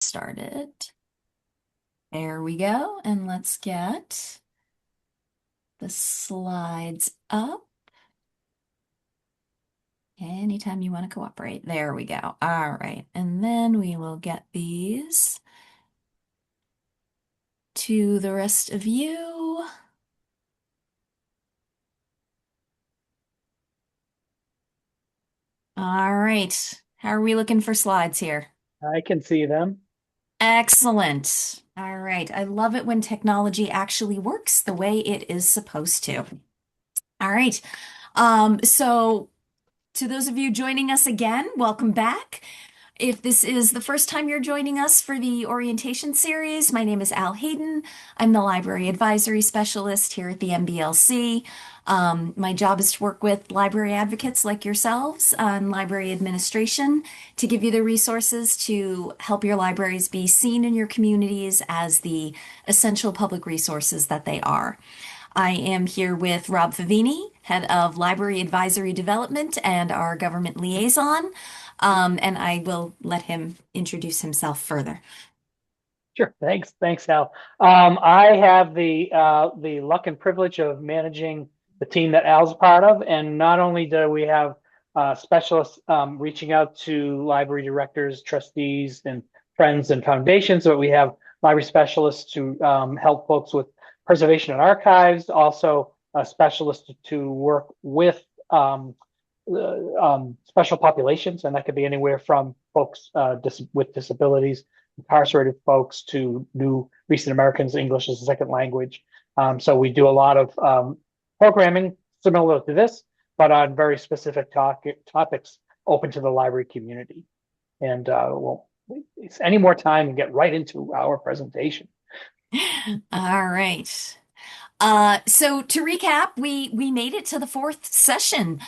Started. There we go. And let's get the slides up. Anytime you want to cooperate. There we go. All right. And then we will get these to the rest of you. All right. How are we looking for slides here? I can see them. Excellent. All right. I love it when technology actually works the way it is supposed to. All right. So to those of you joining us again, welcome back. If this is the first time you're joining us for the orientation series, my name is Al Hayden. I'm the Library Advisory Specialist here at the MBLC. My job is to work with library advocates like yourselves on library administration to give you the resources to help your libraries be seen in your communities as the essential public resources that they are. I am here with Rob Favini, Head of Library Advisory Development and our government liaison, and I will let him introduce himself further. Sure. Thanks, Al. I have the luck and privilege of managing the team that Al's a part of, and not only do we have specialists reaching out to library directors, trustees, and friends and foundations, but we have library specialists to help folks with preservation and archives, also a specialist to work with special populations, and that could be anywhere from folks with disabilities, incarcerated folks, to new recent Americans, English as a second language. So we do a lot of programming similar to this, but on very specific topics open to the library community. And we'll waste any more time and get right into our presentation. All right. So to recap, we made it to the fourth session.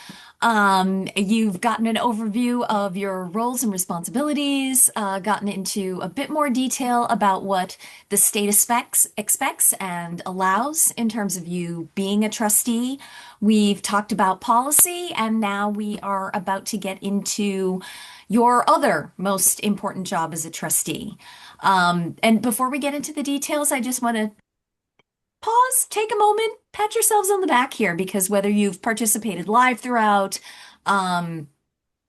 You've gotten an overview of your roles and responsibilities, gotten into a bit more detail about what the state expects and allows in terms of you being a trustee. We've talked about policy, and now we are about to get into your other most important job as a trustee. And before we get into the details, I just want to pause, take a moment, pat yourselves on the back here because whether you've participated live throughout, um,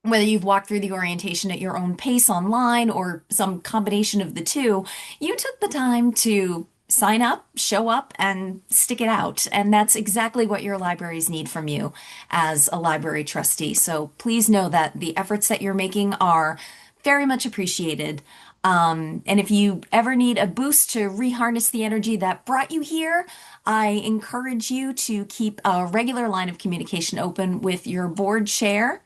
whether you've walked through the orientation at your own pace online or some combination of the two, you took the time to sign up, show up, and stick it out. And that's exactly what your libraries need from you as a library trustee. So please know that the efforts that you're making are very much appreciated. And if you ever need a boost to reharness the energy that brought you here, I encourage you to keep a regular line of communication open with your board chair.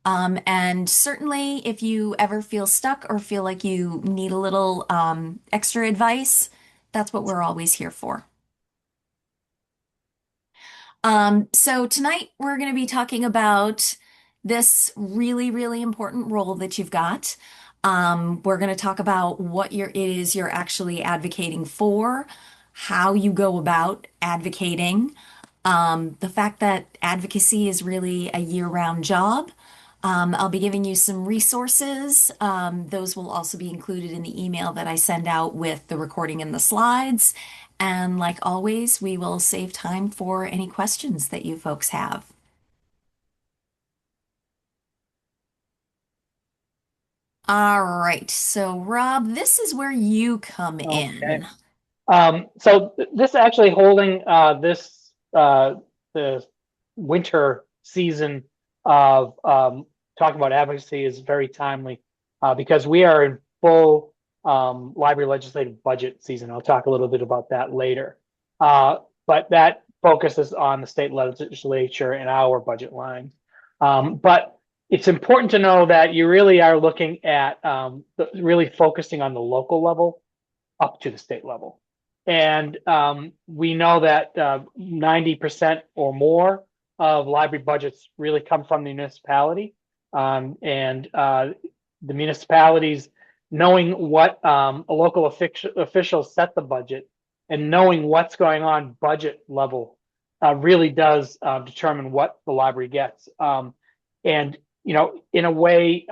And certainly, if you ever feel stuck or feel like you need a little extra advice, that's what we're always here for. So tonight we're going to be talking about this really, really important role that you've got. We're going to talk about what it is you're actually advocating for, how you go about advocating, the fact that advocacy is really a year-round job. I'll be giving you some resources. Those will also be included in the email that I send out with the recording and the slides. And like always, we will save time for any questions that you folks have. All right. So, Rob, this is where you come Okay. in. This actually holding this the winter season of talking about advocacy is very timely because we are in full library legislative budget season. I'll talk a little bit about that later. But that focuses on the state legislature and our budget line. But it's important to know that you really are looking at really focusing on the local level up to the state level. And we know that 90% or more of library budgets really come from the municipality. And the municipalities, knowing what a local officials set the budget and knowing what's going on budget level really does determine what the library gets. And, in a way,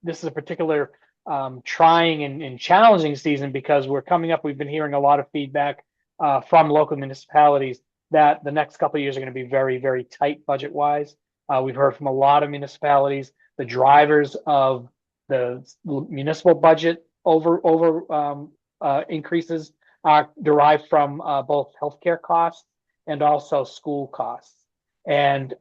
this is a particular trying and challenging season because we're coming up. We've been hearing a lot of feedback from local municipalities that the next couple of years are going to be very, very tight budget wise. We've heard from a lot of municipalities, the drivers of the municipal budget over increases are derived from both healthcare costs and also school costs. And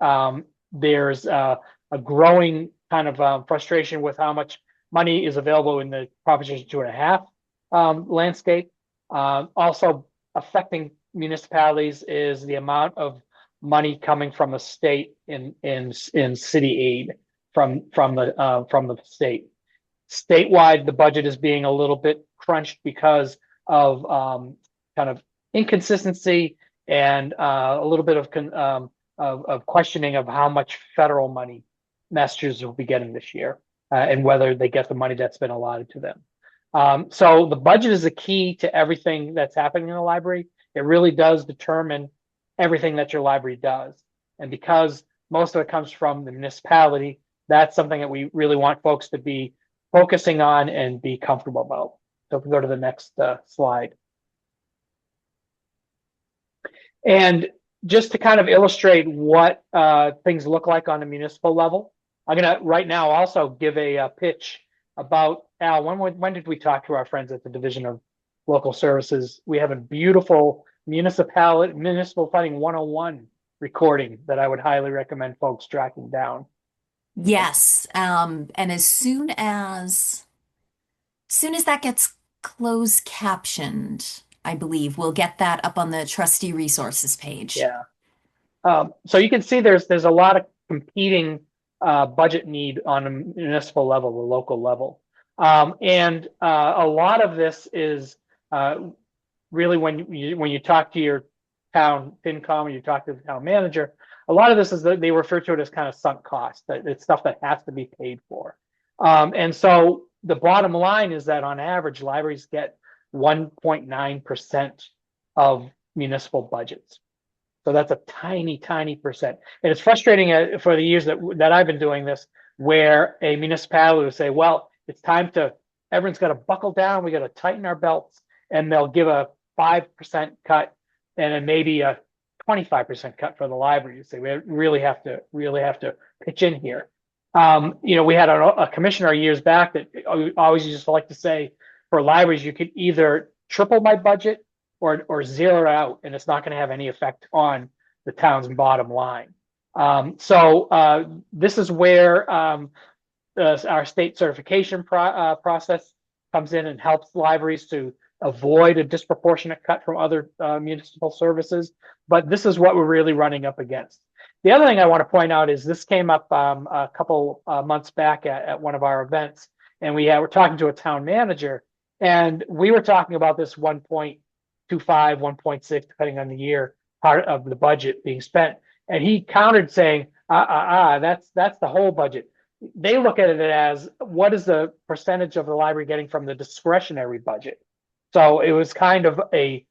there's a growing kind of frustration with how much money is available in the Proposition 2.5 landscape. Also affecting municipalities is the amount of money coming from the state in city aid from the state. Statewide, the budget is being a little bit crunched because of kind of inconsistency and a little bit of questioning of how much federal money Massachusetts will be getting this year and whether they get the money that's been allotted to them. So the budget is the key to everything that's happening in the library. It really does determine everything that your library does. And because most of it comes from the municipality, that's something that we really want folks to be focusing on and be comfortable about. So if we go to the next slide. And just to kind of illustrate what things look like on a municipal level, I'm going to right now also give a pitch about, Al, when did we talk to our friends at the Division of Local Services? We have a beautiful municipal funding 101 recording that I would highly recommend folks tracking down. Yes, and as soon as that gets closed captioned, I believe we'll get that up on the trustee resources page. Yeah. So you can see there's a lot of competing budget need on a municipal level, the local level. And a lot of this is really when you talk to your town FinCom or you talk to the town manager, a lot of this is that they refer to it as kind of sunk cost. That it's stuff that has to be paid for. And so the bottom line is that on average, libraries get 1.9% of municipal budgets. So that's a tiny, tiny percent. And it's frustrating for the years that I've been doing this, where a municipality will say, well, it's time everyone's got to buckle down. We got to tighten our belts. And they'll give a 5% cut and then maybe a 25% cut for the library. You say, we really have to pitch in here. We had a commissioner years back that always used to like to say, for libraries, you could either triple my budget or zero it out, and it's not going to have any effect on the town's bottom line. So this is where our state certification process comes in and helps libraries to avoid a disproportionate cut from other municipal services. But this is what we're really running up against. The other thing I want to point out is this came up a couple months back at one of our events, and we're talking to a town manager, and we were talking about this 1.25, 1.6, depending on the year, part of the budget being spent. And he countered saying, that's the whole budget. They look at it as what is the percentage of the library getting from the discretionary budget. So it was kind of a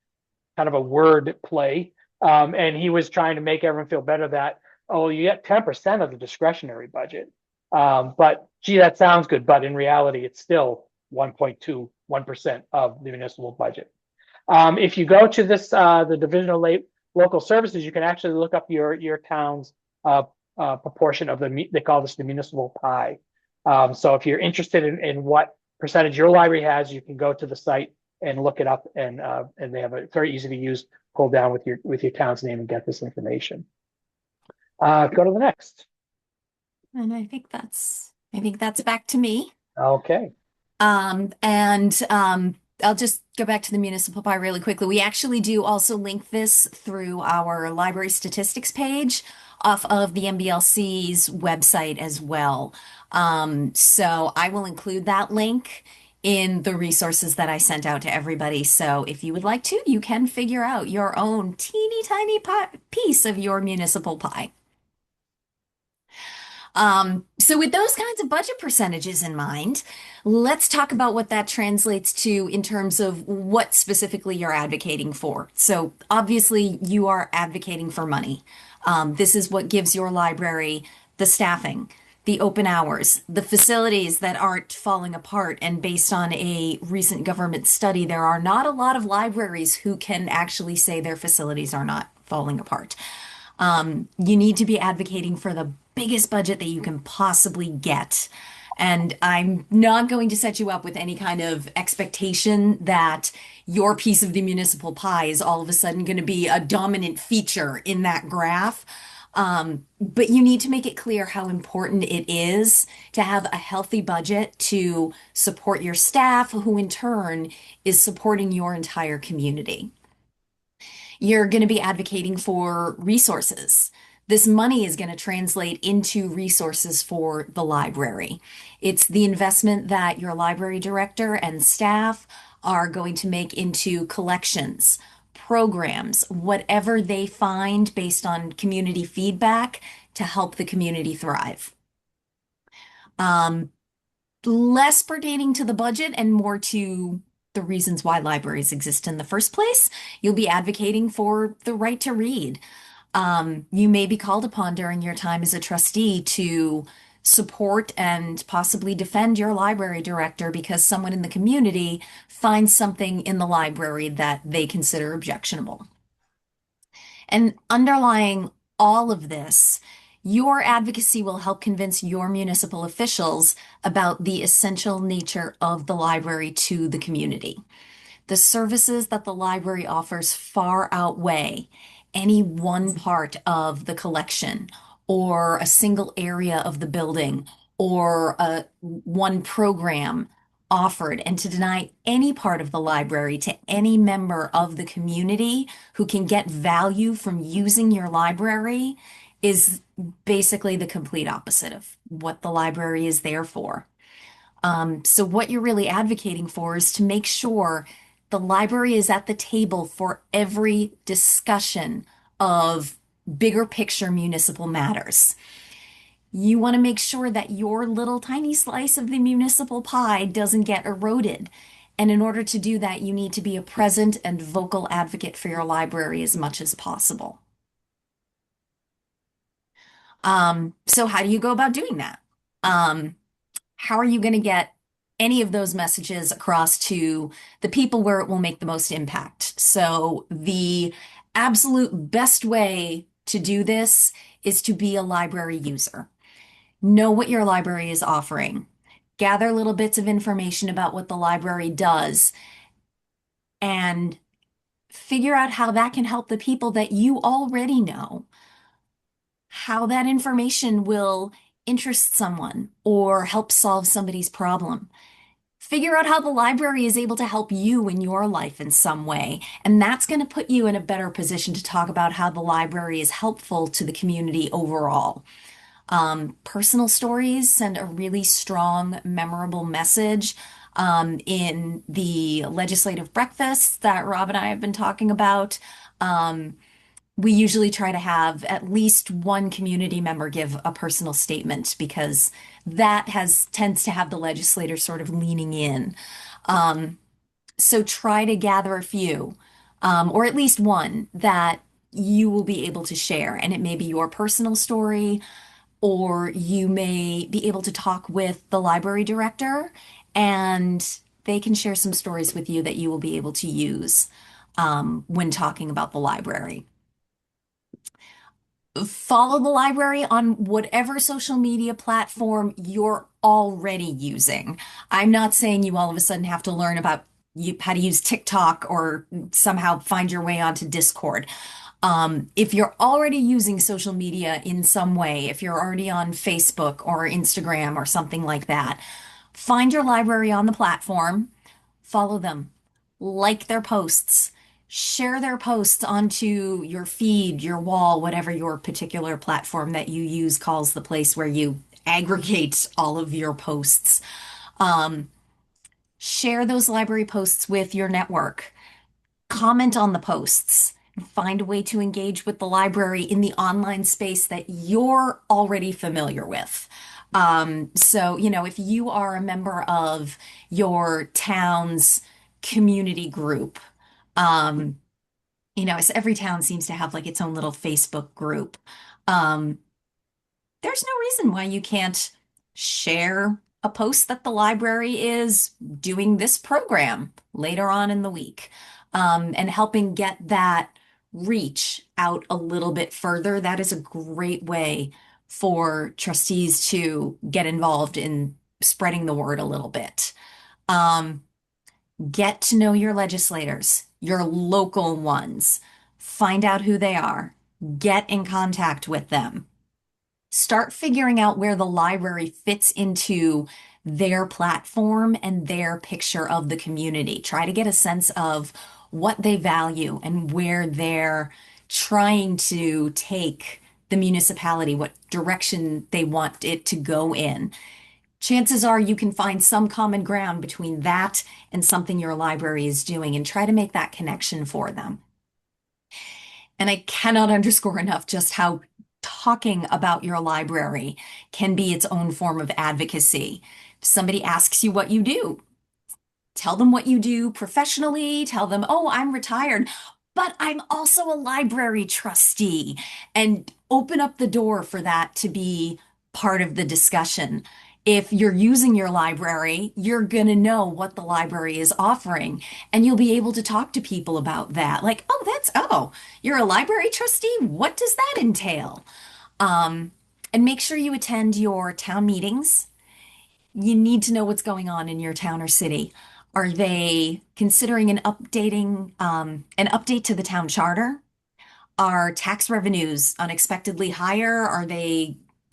word play. And he was trying to make everyone feel better that, oh, you get 10% of the discretionary budget. But gee, that sounds good. But in reality, it's still 1.21% of the municipal budget. If you go to this, the Division of Local Services, you can actually look up your town's proportion of they call this the municipal pie. So if you're interested in what percentage your library has, you can go to the site and look it up, and they have a very easy to use pull down with your town's name and get this information. Go to the next. And I think that's back to me. Okay. I'll just go back to the municipal pie really quickly. We actually do also link this through our library statistics page off of the MBLC's website as well. So I will include that link in the resources that I sent out to everybody. So if you would like to, you can figure out your own teeny tiny piece of your municipal pie. So with those kinds of budget percentages in mind, let's talk about what that translates to in terms of what specifically you're advocating for. So obviously you are advocating for money. This is what gives your library the staffing, the open hours, the facilities that aren't falling apart. And based on a recent government study, there are not a lot of libraries who can actually say their facilities are not falling apart. You need to be advocating for the biggest budget that you can possibly get. And I'm not going to set you up with any kind of expectation that your piece of the municipal pie is all of a sudden going to be a dominant feature in that graph. But you need to make it clear how important it is to have a healthy budget to support your staff, who in turn is supporting your entire community. You're going to be advocating for resources. This money is going to translate into resources for the library. It's the investment that your library director and staff are going to make into collections, programs, whatever they find based on community feedback to help the community thrive. Um, Less pertaining to the budget and more to the reasons why libraries exist in the first place. You'll be advocating for the right to read. You may be called upon during your time as a trustee to support and possibly defend your library director because someone in the community finds something in the library that they consider objectionable. And underlying all of this, your advocacy will help convince your municipal officials about the essential nature of the library to the community. The services that the library offers far outweigh any one part of the collection or a single area of the building or one program offered, and to deny any part of the library to any member of the community who can get value from using your library is basically the complete opposite of what the library is there for. So what you're really advocating for is to make sure the library is at the table for every discussion of bigger picture municipal matters. You want to make sure that your little tiny slice of the municipal pie doesn't get eroded. And in order to do that, you need to be a present and vocal advocate for your library as much as possible. So how do you go about doing that? Um, how are you going to get any of those messages across to the people where it will make the most impact? So the absolute best way to do this is to be a library user. Know what your library is offering. Gather little bits of information about what the library does and figure out how that can help the people that you already know, how that information will interest someone or help solve somebody's problem. Figure out how the library is able to help you in your life in some way. And that's going to put you in a better position to talk about how the library is helpful to the community overall. Personal stories send a really strong, memorable message. In the legislative breakfasts that Rob and I have been talking about, we usually try to have at least one community member give a personal statement because that has tends to have the legislators sort of leaning in. So try to gather a few, or at least one that you will be able to share. And it may be your personal story, or you may be able to talk with the library director and they can share some stories with you that you will be able to use when talking about the library. Follow the library on whatever social media platform you're already using. I'm not saying you all of a sudden have to learn about how to use TikTok or somehow find your way onto Discord. If you're already using social media in some way, if you're already on Facebook or Instagram or something like that, find your library on the platform, follow them, like their posts, share their posts onto your feed, your wall, whatever your particular platform that you use calls the place where you aggregate all of your posts. Um, Share those library posts with your network. Comment on the posts. Find a way to engage with the library in the online space that you're already familiar with. So, if you are a member of your town's community group, um, so every town seems to have like its own little Facebook group. Um, there's no reason why you can't share a post that the library is doing this program later on in the week, and helping get that reach out a little bit further. That is a great way for trustees to get involved in spreading the word a little bit. Um, get to know your legislators, your local ones. Find out who they are. Get in contact with them. Start figuring out where the library fits into their platform and their picture of the community. Try to get a sense of what they value and where they're trying to take the municipality, what direction they want it to go in. Chances are you can find some common ground between that and something your library is doing and try to make that connection for them. And I cannot underscore enough just how talking about your library can be its own form of advocacy. If somebody asks you what you do, tell them what you do professionally. Tell them, oh, I'm retired, but I'm also a library trustee. And open up the door for that to be part of the discussion. If you're using your library, you're going to know what the library is offering, and you'll be able to talk to people about that. Like, oh, you're a library trustee? What does that entail? Um, and make sure you attend your town meetings. You need to know what's going on in your town or city. Are they considering an update to the town charter? Are tax revenues unexpectedly higher?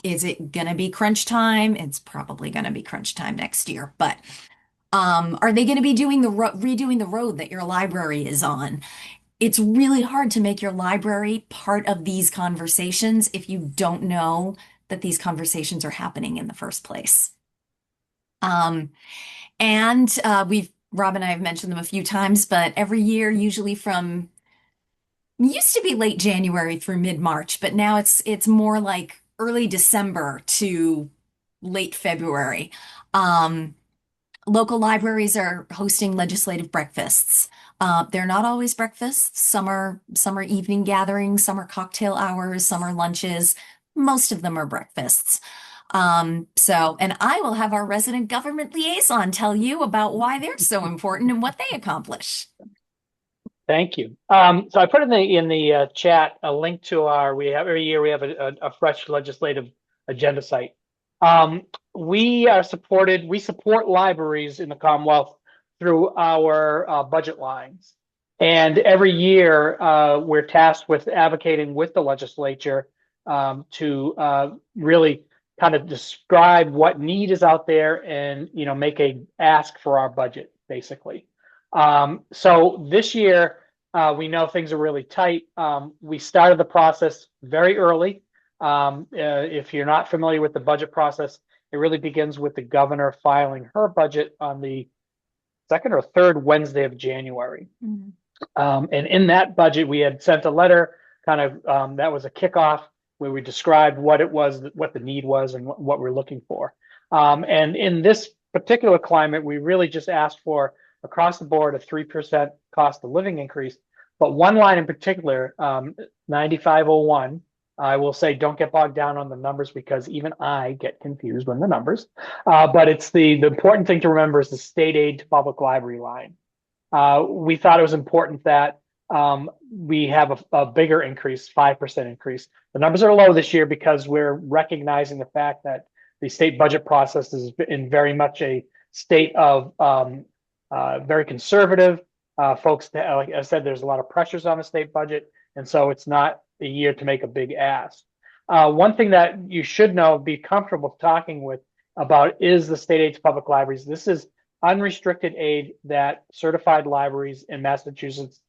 Is it gonna be crunch time? It's probably gonna be crunch time next year, but are they gonna be redoing the road that your library is on? It's really hard to make your library part of these conversations if you don't know that these conversations are happening in the first place. Um, and Rob and I have mentioned them a few times, but every year, usually from used to be late January through mid-March, but now it's more like early December to late February. Um, Local libraries are hosting legislative breakfasts. They're not always breakfasts. Some are evening gatherings, some are cocktail hours, some are lunches. Most of them are breakfasts. And I will have our resident government liaison tell you about why they're so important and what they accomplish. Thank you. So I put in the chat a link to we have every year we have a fresh legislative agenda site. We support libraries in the Commonwealth through our budget lines. And every year we're tasked with advocating with the legislature to really kind of describe what need is out there and, make a ask for our budget, basically. So this year, we know things are really tight. We started the process very early. If you're not familiar with the budget process, it really begins with the governor filing her budget on the second or third Wednesday of January. Mhm. And in that budget, we had sent a letter, kind of that was a kickoff where we described what it was, what the need was, and what we're looking for. And in this particular climate, we really just asked for across the board a 3% cost of living increase. But one line in particular, 9501, I will say don't get bogged down on the numbers because even I get confused when the numbers. But it's the important thing to remember is the state aid to public library line. We thought it was important that we have a bigger increase, 5% increase. The numbers are low this year because we're recognizing the fact that the state budget process is in very much a state of very conservative. Folks, like I said, there's a lot of pressures on the state budget, and so it's not a year to make a big ask. One thing that you should know, be comfortable talking with about is the state aid to public libraries. This is unrestricted aid that certified libraries in Massachusetts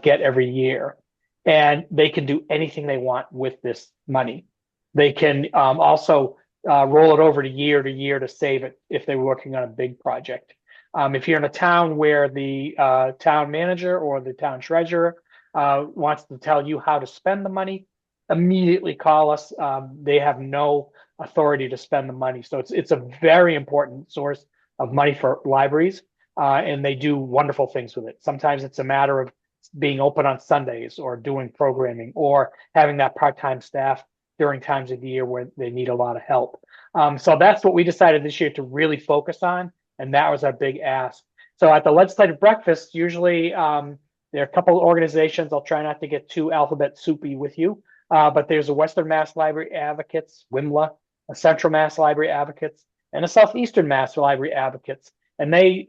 get every year. And they can do anything they want with this money. They can also roll it over to year to save it if they're working on a big project. If you're in a town where the town manager or the town treasurer wants to tell you how to spend the money, immediately call us. They have no authority to spend the money. So it's a very important source of money for libraries, and they do wonderful things with it. Sometimes it's a matter of being open on Sundays or doing programming or having that part-time staff during times of the year where they need a lot of help. So that's what we decided this year to really focus on, and that was our big ask. So at the legislative breakfast, usually there are a couple of organizations. I'll try not to get too alphabet soupy with you, but there's a Western Mass Library Advocates, WMLA, a Central Mass Library Advocates, and a Southeastern Mass Library Advocates, and they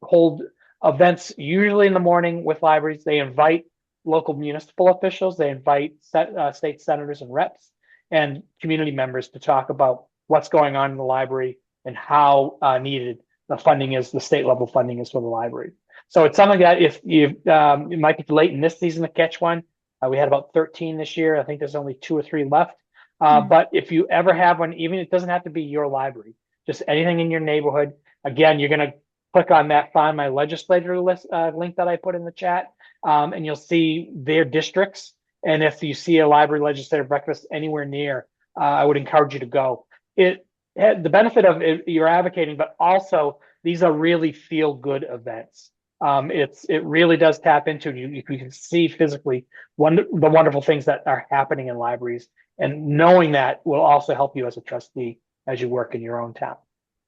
hold events usually in the morning with libraries. They invite local municipal officials, they invite state senators and reps, and community members to talk about what's going on in the library and how needed the funding is, the state level funding is for the library. So it's something that if you, it might be late in this season to catch one. We had about 13 this year. I think there's only 2 or 3 left. Mm. But if you ever have one, even it doesn't have to be your library, just anything in your neighborhood. Again, you're going to click on that Find My Legislator list link that I put in the chat, and you'll see their districts. And if you see a library legislative breakfast anywhere near, I would encourage you to go. It had the benefit of it, you're advocating, but also these are really feel good events. It really does tap into you can see physically the wonderful things that are happening in libraries, and knowing that will also help you as a trustee as you work in your own town.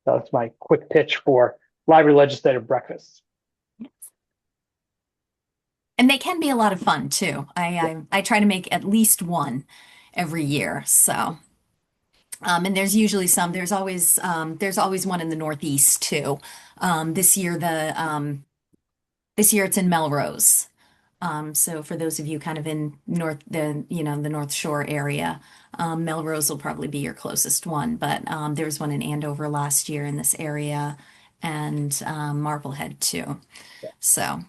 So that's my quick pitch for library legislative breakfasts. And they can be a lot of fun too. I try to make at least one every year. So, and there's usually some. There's always one in the Northeast too. This year this year it's in Melrose. So for those of you kind of in the North Shore area, Melrose will probably be your closest one. But there was one in Andover last year in this area, and Marblehead too. So.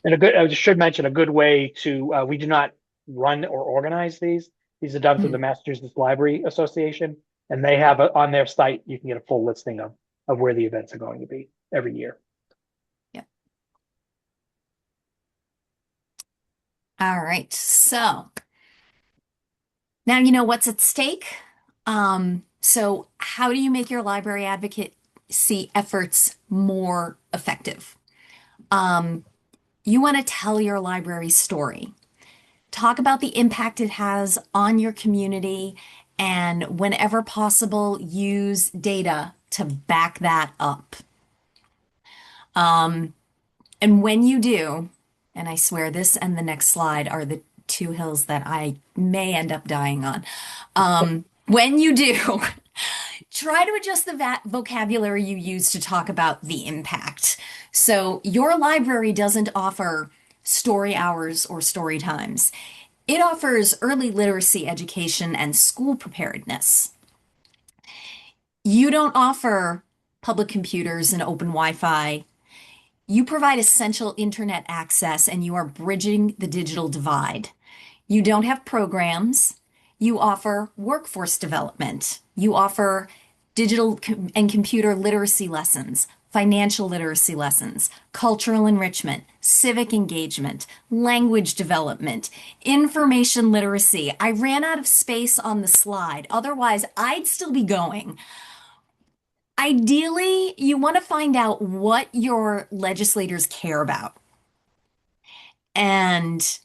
And a good, I should mention a good way to, we do not run or organize these. These are done through the Mm. Massachusetts Library Association, and they have on their site, you can get a full listing of where the events are going to be every year. Yeah. All right. So now you know what's at stake. So how do you make your library advocacy efforts more effective? Um, you want to tell your library story. Talk about the impact it has on your community, and whenever possible, use data to back that up. Um, and when you do, and I swear this and the next slide are the two hills that I may end up dying on. When you do, try to adjust the vocabulary you use to talk about the impact. So your library doesn't offer story hours or story times. It offers early literacy education and school preparedness. You don't offer public computers and open Wi-Fi. You provide essential internet access and you are bridging the digital divide. You don't have programs. You offer workforce development. You offer digital and computer literacy lessons, financial literacy lessons, cultural enrichment, civic engagement, language development, information literacy. I ran out of space on the slide. Otherwise, I'd still be going. Ideally, you want to find out what your legislators care about and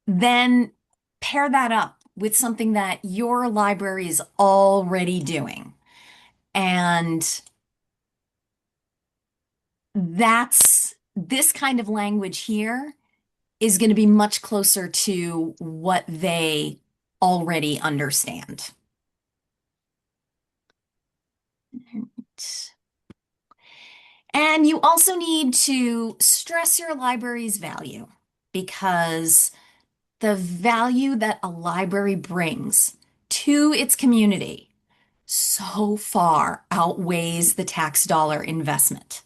then pair that up with something that your library is already doing. And that's this kind of language here is going to be much closer to what they already understand. And you also need to stress your library's value because the value that a library brings to its community so far outweighs the tax dollar investment.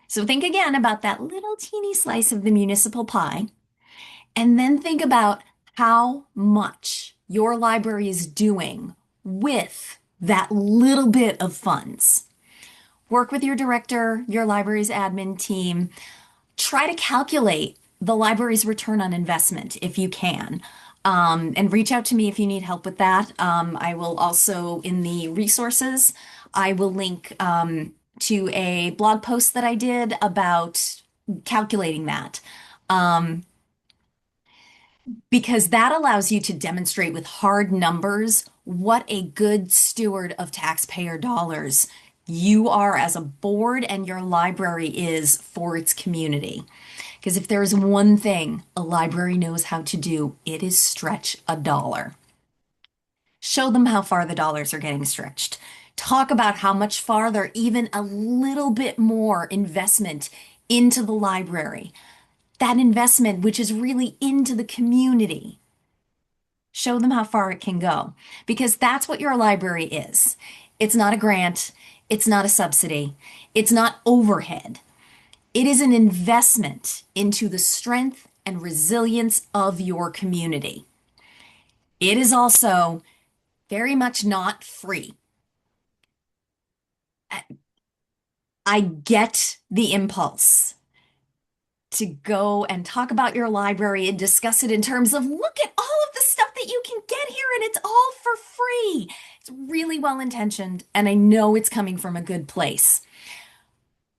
So think again about that little teeny slice of the municipal pie, and then think about how much your library is doing with that little bit of funds. Work with your director, your library's admin team. Try to calculate the library's return on investment if you can. And reach out to me if you need help with that. I will also, in the resources, I will link to a blog post that I did about calculating that. Because that allows you to demonstrate with hard numbers what a good steward of taxpayer dollars you are as a board and your library is for its community. Because if there is one thing a library knows how to do, it is stretch a dollar. Show them how far the dollars are getting stretched. Talk about how much farther, even a little bit more investment into the library. That investment, which is really into the community. Show them how far it can go because that's what your library is. It's not a grant. It's not a subsidy. It's not overhead. It is an investment into the strength and resilience of your community. It is also very much not free. I get the impulse to go and talk about your library and discuss it in terms of look at all of the stuff that you can get here and it's all for free. It's really well intentioned and I know it's coming from a good place.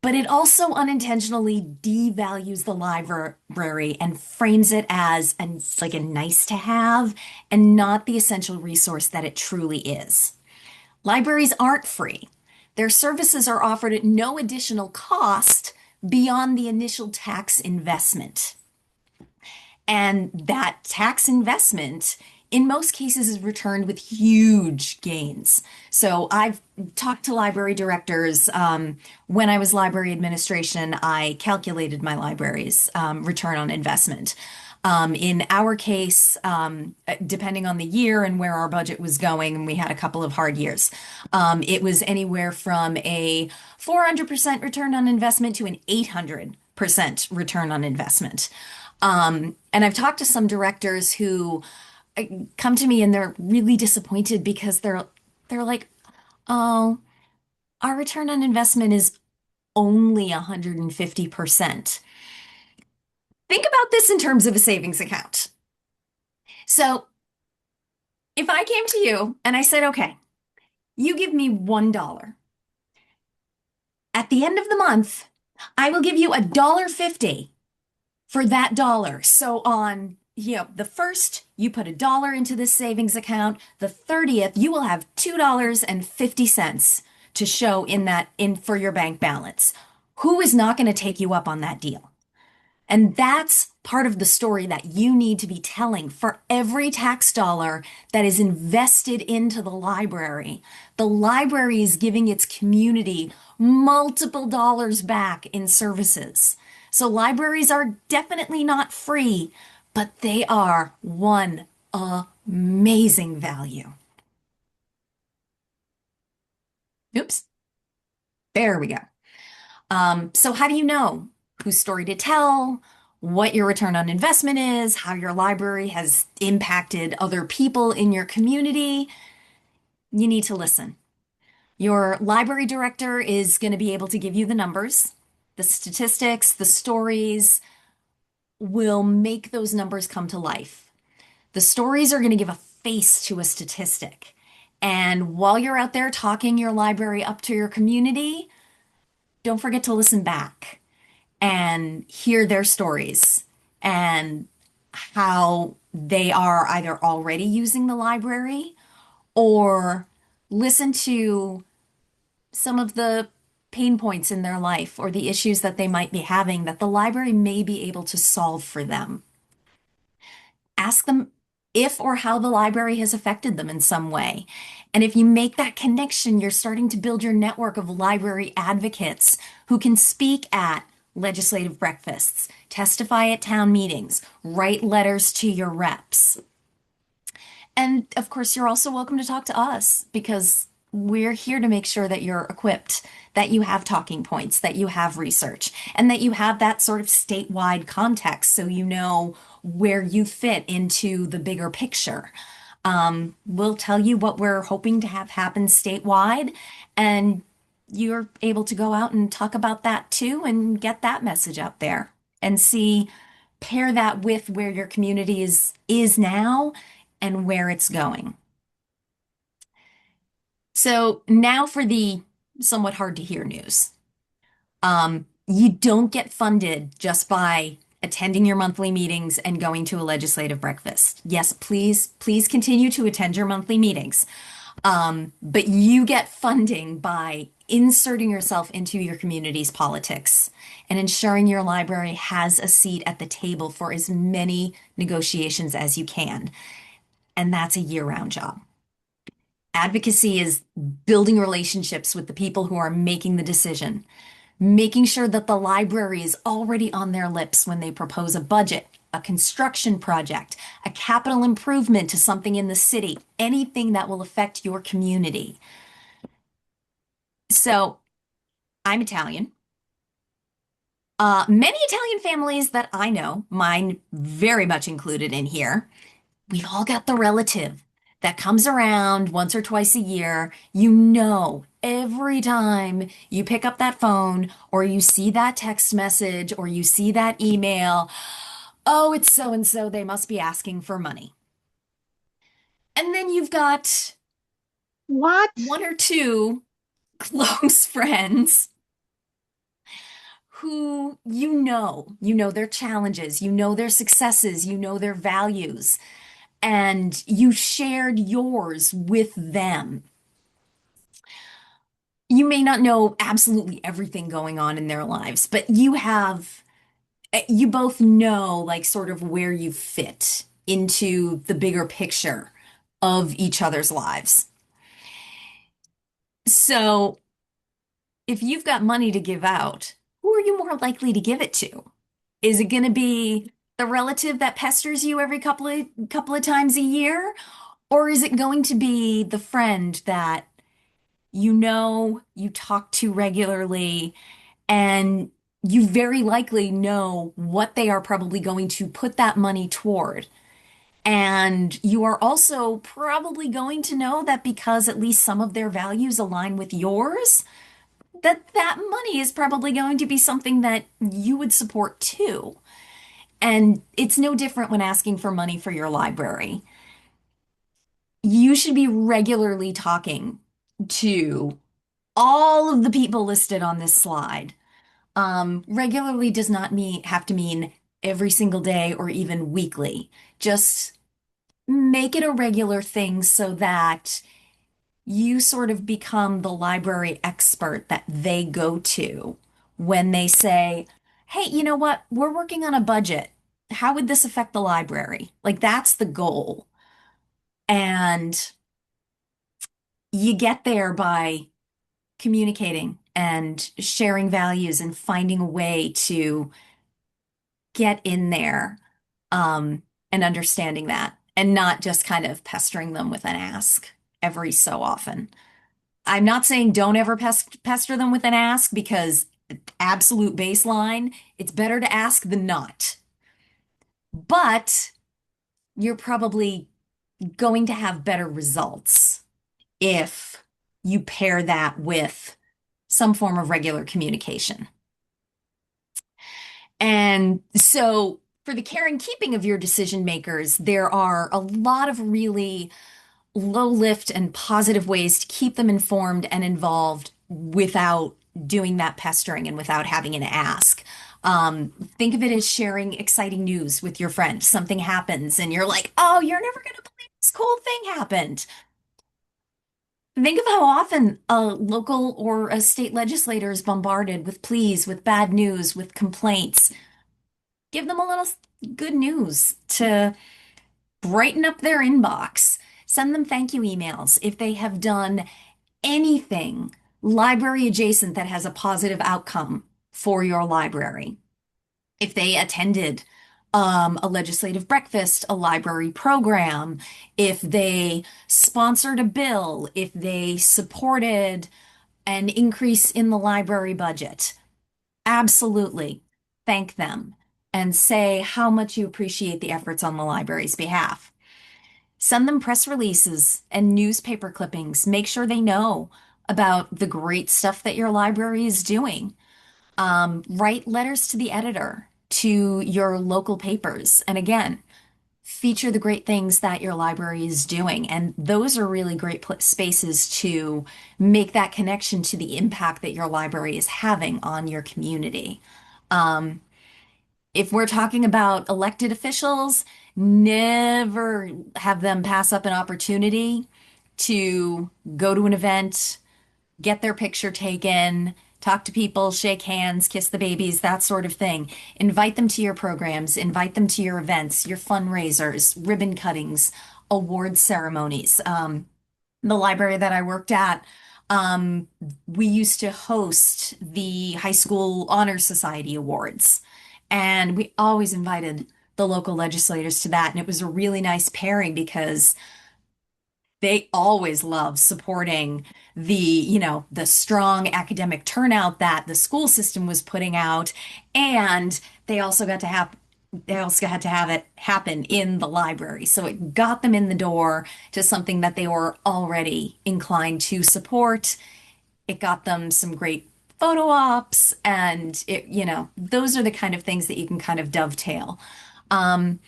But it also unintentionally devalues the library and frames it as like a nice to have and not the essential resource that it truly is. Libraries aren't free. Their services are offered at no additional cost beyond the initial tax investment. And that tax investment, in most cases, is returned with huge gains. So I've talked to library directors. When I was library administration, I calculated my library's return on investment. In our case, depending on the year and where our budget was going, and we had a couple of hard years, it was anywhere from a 400% return on investment to an 800% return on investment. And I've talked to some directors who come to me and they're really disappointed because they're like, "Oh, our return on investment is only 150%." Think about this in terms of a savings account. So if I came to you and I said, okay, you give me $1. At the end of the month, I will give you $1.50 for that dollar. So on, the first, you put $1 into this savings account. The 30th, you will have $2.50 to show in for your bank balance. Who is not going to take you up on that deal? And that's part of the story that you need to be telling for every tax dollar that is invested into the library. The library is giving its community multiple dollars back in services. So libraries are definitely not free, but they are one amazing value. Oops, there we go. So how do you know whose story to tell, what your return on investment is, how your library has impacted other people in your community? You need to listen. Your library director is going to be able to give you the numbers, the statistics, the stories will make those numbers come to life. The stories are going to give a face to a statistic. And while you're out there talking your library up to your community, don't forget to listen back and hear their stories and how they are either already using the library or listen to some of the pain points in their life or the issues that they might be having that the library may be able to solve for them. Ask them if or how the library has affected them in some way. And if you make that connection, you're starting to build your network of library advocates who can speak at legislative breakfasts, testify at town meetings, write letters to your reps. And of course, you're also welcome to talk to us because we're here to make sure that you're equipped, that you have talking points, that you have research, and that you have that sort of statewide context so you know where you fit into the bigger picture. We'll tell you what we're hoping to have happen statewide, and you're able to go out and talk about that too and get that message out there and see, pair that with where your community is now and where it's going. So now for the somewhat hard to hear news. You don't get funded just by attending your monthly meetings and going to a legislative breakfast. Yes, please continue to attend your monthly meetings. But you get funding by inserting yourself into your community's politics and ensuring your library has a seat at the table for as many negotiations as you can. And that's a year-round job. Advocacy is building relationships with the people who are making the decision, making sure that the library is already on their lips when they propose a budget, a construction project, a capital improvement to something in the city, anything that will affect your community. So I'm Italian. Many Italian families that I know, mine very much included in here, we've all got the relative that comes around once or twice a year. You know, every time you pick up that phone or you see that text message or you see that email, oh, it's so and so, they must be asking for money. And then you've got What? one or two close friends who you know their challenges, you know their successes, you know their values, and you shared yours with them. You may not know absolutely everything going on in their lives, but you both know like sort of where you fit into the bigger picture of each other's lives. So if you've got money to give out, who are you more likely to give it to? Is it going to be the relative that pesters you every couple of times a year? Or is it going to be the friend that you know you talk to regularly and you very likely know what they are probably going to put that money toward? And you are also probably going to know that because at least some of their values align with yours, that money is probably going to be something that you would support too. And it's no different when asking for money for your library. You should be regularly talking to all of the people listed on this slide. Regularly does not have to mean every single day or even weekly. Just make it a regular thing so that you sort of become the library expert that they go to when they say, hey, you know what? We're working on a budget. How would this affect the library? Like, that's the goal. And you get there by communicating and sharing values and finding a way to get in there, um, and understanding that and not just kind of pestering them with an ask every so often. I'm not saying don't ever pester them with an ask because absolute baseline, it's better to ask than not. But you're probably going to have better results if you pair that with some form of regular communication. And so for the care and keeping of your decision makers, there are a lot of really low lift and positive ways to keep them informed and involved without doing that pestering and without having an ask. Think of it as sharing exciting news with your friend. Something happens and you're like, oh, you're never going to believe this cool thing happened. Think of how often a local or a state legislator is bombarded with pleas, with bad news, with complaints. Give them a little good news to brighten up their inbox. Send them thank you emails if they have done anything library adjacent that has a positive outcome for your library. If they attended a legislative breakfast, a library program, if they sponsored a bill, if they supported an increase in the library budget, absolutely thank them and say how much you appreciate the efforts on the library's behalf. Send them press releases and newspaper clippings. Make sure they know about the great stuff that your library is doing. Write letters to the editor, to your local papers. And again, feature the great things that your library is doing. And those are really great spaces to make that connection to the impact that your library is having on your community. Um, If we're talking about elected officials, never have them pass up an opportunity to go to an event, get their picture taken, talk to people, shake hands, kiss the babies, that sort of thing. Invite them to your programs, invite them to your events, your fundraisers, ribbon cuttings, award ceremonies. The library that I worked at, um, we used to host the High School Honor Society Awards, and we always invited the local legislators to that. And it was a really nice pairing because they always love supporting the strong academic turnout that the school system was putting out. And they also got to have they also had to have it happen in the library. So it got them in the door to something that they were already inclined to support. It got them some great photo ops, and those are the kind of things that you can kind of dovetail. Um,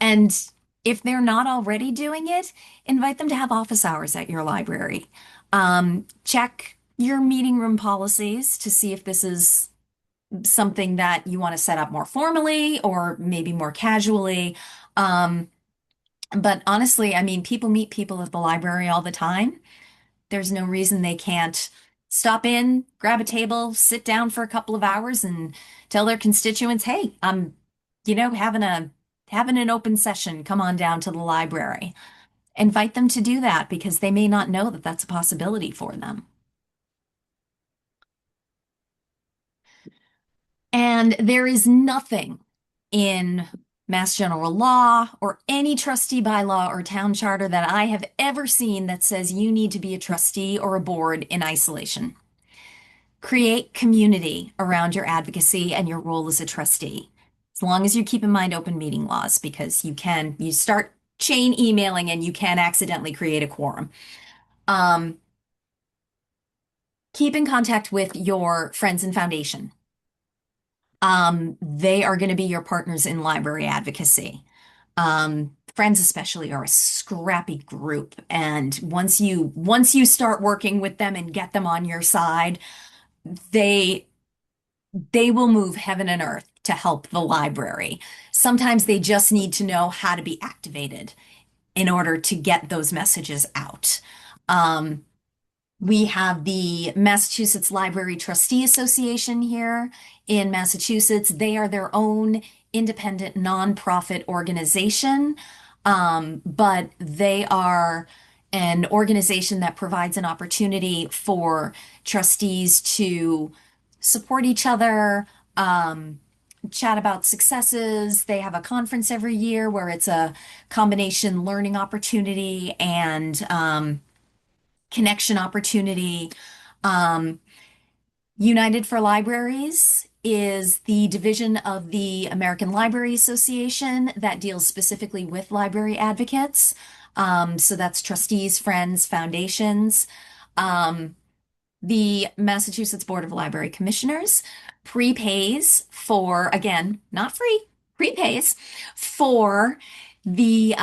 and if they're not already doing it, invite them to have office hours at your library. Check your meeting room policies to see if this is something that you want to set up more formally or maybe more casually. Um, but honestly, I mean, people meet people at the library all the time. There's no reason they can't stop in, grab a table, sit down for a couple of hours and tell their constituents, "Hey, I'm, having an open session. Come on down to the library." Invite them to do that because they may not know that that's a possibility for them. And there is nothing in Mass General Law or any trustee bylaw or town charter that I have ever seen that says you need to be a trustee or a board in isolation. Create community around your advocacy and your role as a trustee. As long as you keep in mind open meeting laws, because you start chain emailing and you can accidentally create a quorum. Um, keep in contact with your friends and foundation. They are going to be your partners in library advocacy. Friends especially are a scrappy group, and once you start working with them and get them on your side, they they will move heaven and earth to help the library. Sometimes they just need to know how to be activated in order to get those messages out. Um, we have the Massachusetts Library Trustee Association here in Massachusetts. They are their own independent nonprofit organization, but they are an organization that provides an opportunity for trustees to support each other, chat about successes. They have a conference every year where it's a combination learning opportunity and connection opportunity. Um, United for Libraries is the division of the American Library Association that deals specifically with library advocates. So that's trustees, friends, foundations. Um, the Massachusetts Board of Library Commissioners prepays for, again, not free, prepays for the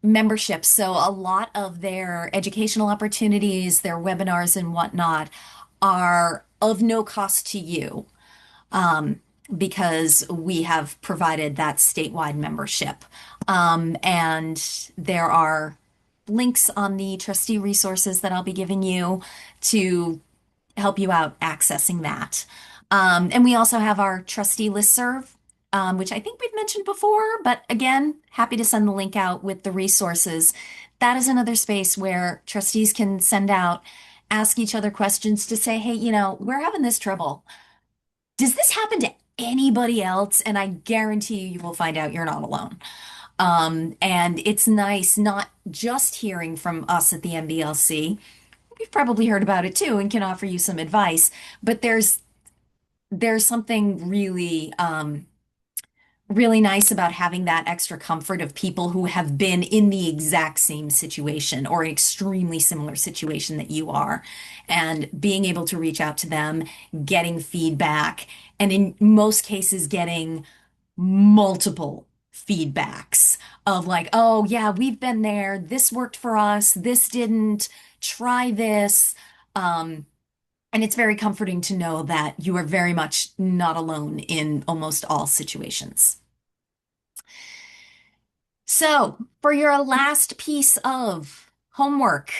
membership. So a lot of their educational opportunities, their webinars and whatnot are of no cost to you, um, because we have provided that statewide membership. And there are links on the trustee resources that I'll be giving you to help you out accessing that. And we also have our trustee listserv, which I think we've mentioned before, but again, happy to send the link out with the resources. That is another space where trustees can send out, ask each other questions to say, "Hey, we're having this trouble. Does this happen to anybody else?" And I guarantee you will find out you're not alone. And it's nice not just hearing from us at the MBLC. We've probably heard about it too and can offer you some advice, but there's something really nice about having that extra comfort of people who have been in the exact same situation or an extremely similar situation that you are, and being able to reach out to them, getting feedback, and in most cases, getting multiple feedbacks of like, "Oh, yeah, we've been there. This worked for us. This didn't. Try this." Um, And it's very comforting to know that you are very much not alone in almost all situations. So, for your last piece of homework,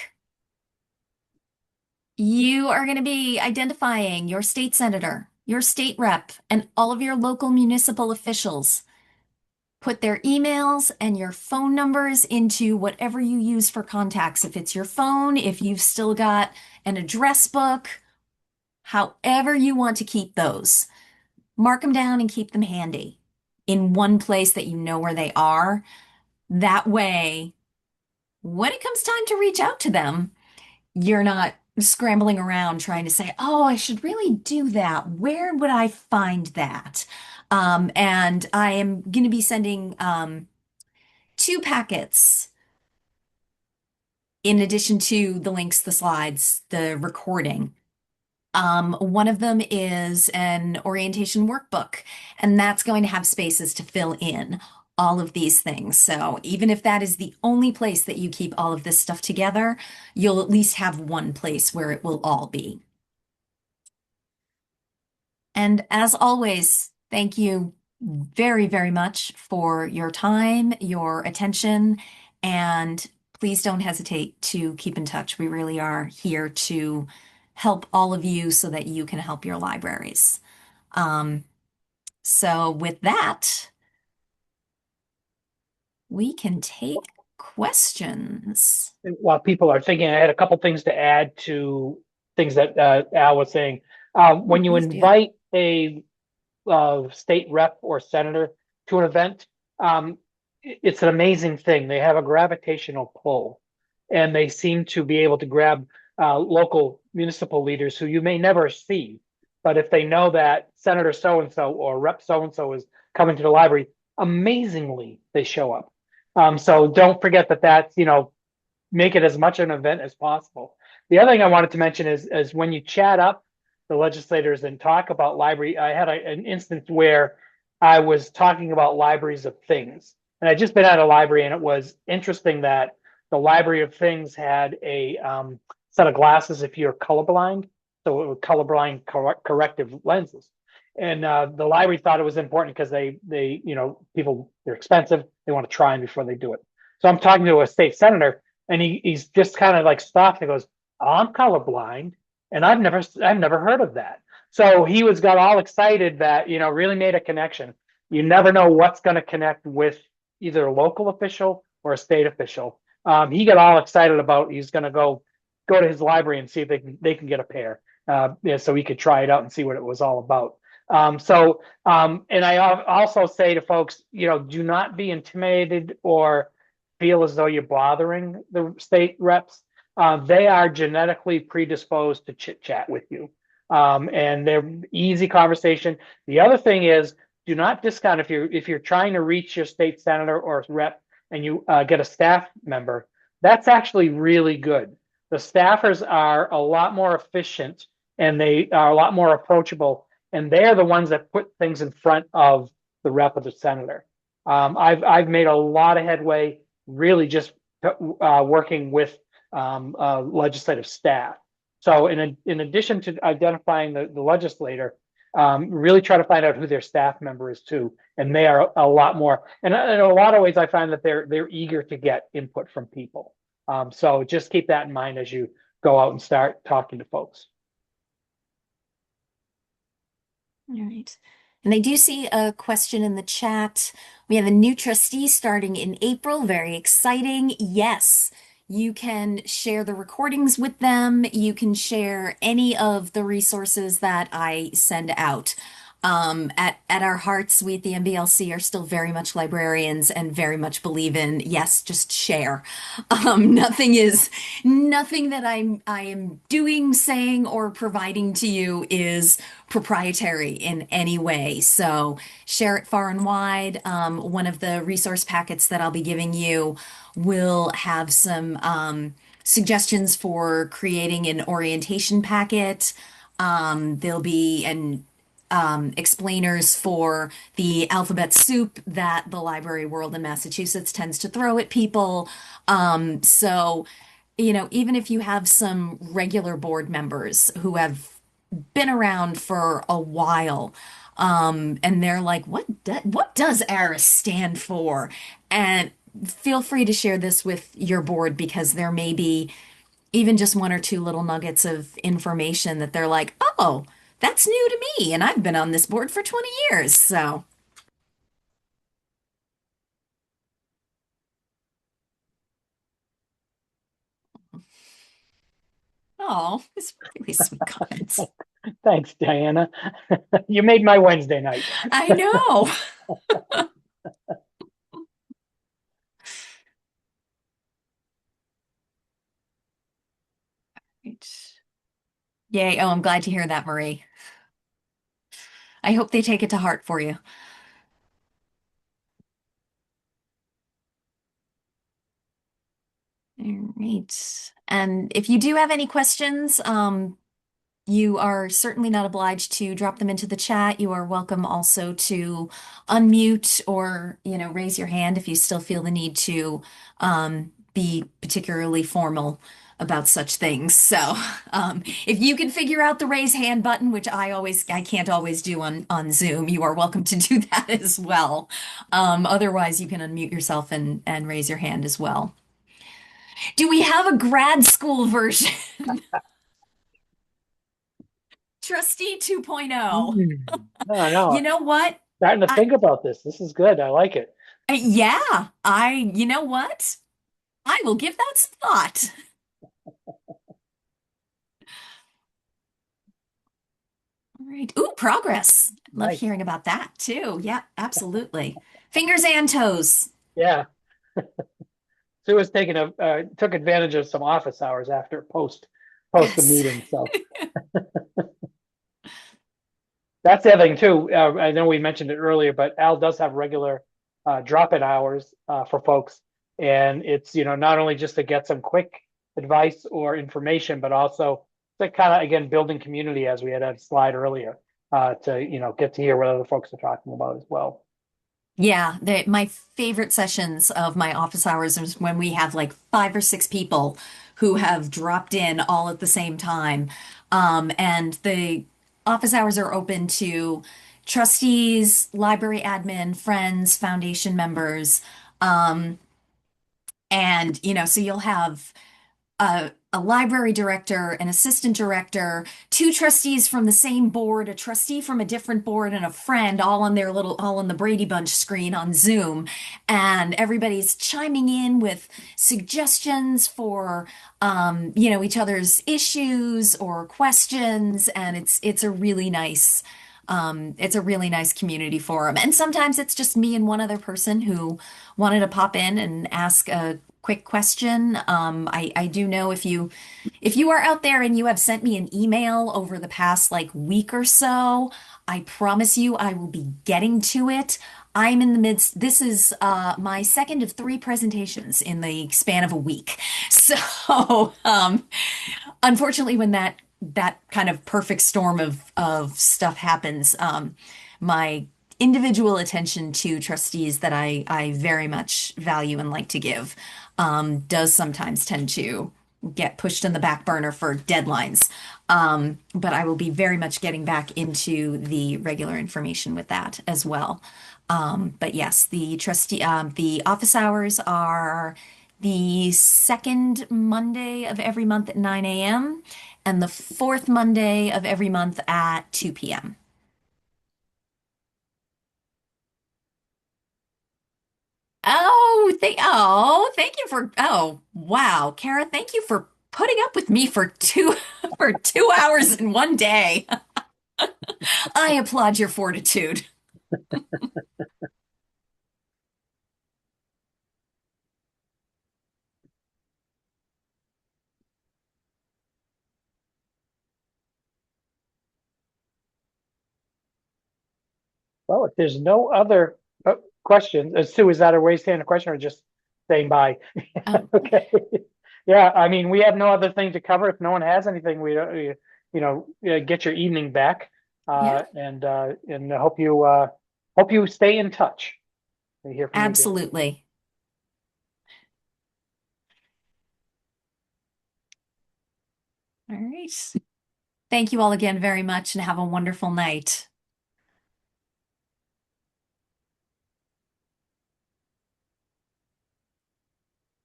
you are going to be identifying your state senator, your state rep, and all of your local municipal officials. Put their emails and your phone numbers into whatever you use for contacts. If it's your phone, if you've still got an address book, however you want to keep those, mark them down and keep them handy in one place that you know where they are. That way, when it comes time to reach out to them, you're not scrambling around trying to say, oh, I should really do that. Where would I find that? And I am going to be sending two packets in addition to the links, the slides, the recording. One of them is an orientation workbook, and that's going to have spaces to fill in all of these things. So even if that is the only place that you keep all of this stuff together, you'll at least have one place where it will all be. And as always, thank you very, very much for your time, your attention, and please don't hesitate to keep in touch. We really are here to help all of you so that you can help your libraries. Um, so with that, we can take questions. While people are thinking, I had a couple things to add to things that Al was saying. Oh, When you please do. invite a state rep or senator to an event, it's an amazing thing. They have a gravitational pull, and they seem to be able to grab local municipal leaders who you may never see. But if they know that Senator so and so or Rep so and so is coming to the library, amazingly they show up. So don't forget that that's, make it as much an event as possible. The other thing I wanted to mention is when you chat up the legislators and talk about library, I had an instance where I was talking about libraries of things. And I'd just been at a library, and it was interesting that the library of things had a set of glasses if you're colorblind. So it was colorblind corrective lenses. And the library thought it was important because people, they're expensive. They want to try them before they do it. So I'm talking to a state senator, and he's just kind of like stopped and goes, oh, I'm colorblind, and I've never heard of that. So he got all excited that, really made a connection. You never know what's going to connect with either a local official or a state official. He got all excited about he's going to go to his library and see if they can get a pair, so he could try it out and see what it was all about. And I also say to folks, do not be intimidated or feel as though you're bothering the state reps. They are genetically predisposed to chit chat with you. And they're easy conversation. The other thing is, do not discount if you're trying to reach your state senator or rep and you get a staff member. That's actually really good. The staffers are a lot more efficient, and they are a lot more approachable, and they're the ones that put things in front of the rep of the senator. I've made a lot of headway really just working with legislative staff. So in addition to identifying the legislator, really try to find out who their staff member is too, and they are a lot more. And in a lot of ways, I find that they're eager to get input from people. So just keep that in mind as you go out and start talking to folks. All right. And I do see a question in the chat. We have a new trustee starting in April. Very exciting. Yes, you can share the recordings with them. You can share any of the resources that I send out. At our hearts, we at the MBLC are still very much librarians and very much believe in, yes, just share. Nothing that I am doing, saying, or providing to you is proprietary in any way. So share it far and wide. One of the resource packets that I'll be giving you will have some suggestions for creating an orientation packet. There'll be an explainers for the alphabet soup that the library world in Massachusetts tends to throw at people. So, even if you have some regular board members who have been around for a while. And they're like, what does ARIS stand for? And feel free to share this with your board because there may be even just one or two little nuggets of information that they're like, oh, that's new to me, and I've been on this board for 20 years. So, oh, it's really sweet comments. Thanks, Diana. You made my Wednesday night. I know. Yay. Oh, I'm glad to hear that, Marie. I hope they take it to heart for you. All right. And if you do have any questions, you are certainly not obliged to drop them into the chat. You are welcome also to unmute or, raise your hand if you still feel the need to be particularly formal about such things. So, if you can figure out the raise hand button, which I can't always do on Zoom, you are welcome to do that as well. Otherwise, you can unmute yourself and raise your hand as well. Do we have a grad school version? Trustee 2.0. No, You no, know what? starting to I, think about this. This is good. I like it. yeah, you know what? I will give that some thought. All right. Ooh, progress. Love Nice. hearing about that too. Yeah, absolutely. Fingers and toes. Yeah. Sue was took advantage of some office hours after post the Yes. meeting. So that's the other thing too. I know we mentioned it earlier, but Al does have regular drop-in hours for folks, and it's not only just to get some quick advice or information, but also to kind of again building community as we had a slide earlier to get to hear what other folks are talking about as well. Yeah, my favorite sessions of my office hours is when we have like five or six people who have dropped in all at the same time. And the office hours are open to trustees, library admin, friends, foundation members. Um, and, so you'll have a library director, an assistant director, two trustees from the same board, a trustee from a different board, and a friend all on the Brady Bunch screen on Zoom. And everybody's chiming in with suggestions for, each other's issues or questions. And it's a really nice community forum. And sometimes it's just me and one other person who wanted to pop in and ask a quick question. I do know if you are out there and you have sent me an email over the past like week or so, I promise you I will be getting to it. I'm in the midst. This is my second of three presentations in the span of a week. So, unfortunately, when that kind of perfect storm of stuff happens, my individual attention to trustees that I very much value and like to give does sometimes tend to get pushed in the back burner for deadlines. But I will be very much getting back into the regular information with that as well. But yes, the office hours are the second Monday of every month at 9 a.m. and the fourth Monday of every month at 2 p.m. Thank you oh, wow, Kara, thank you for putting up with me for two for 2 hours in one day. I applaud your fortitude. Well, if there's no other questions, Sue, is that a raised hand question or just saying bye? Um, Okay. Yeah, I mean, we have no other thing to cover. If no one has anything, get your evening back, yeah, and hope you stay in touch. We hear from you again. absolutely. All right. Thank you all again very much and have a wonderful night.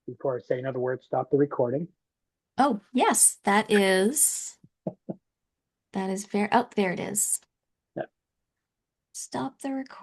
Before I say another word, stop the recording. Oh, yes, that is very, oh, there it is. Stop the recording.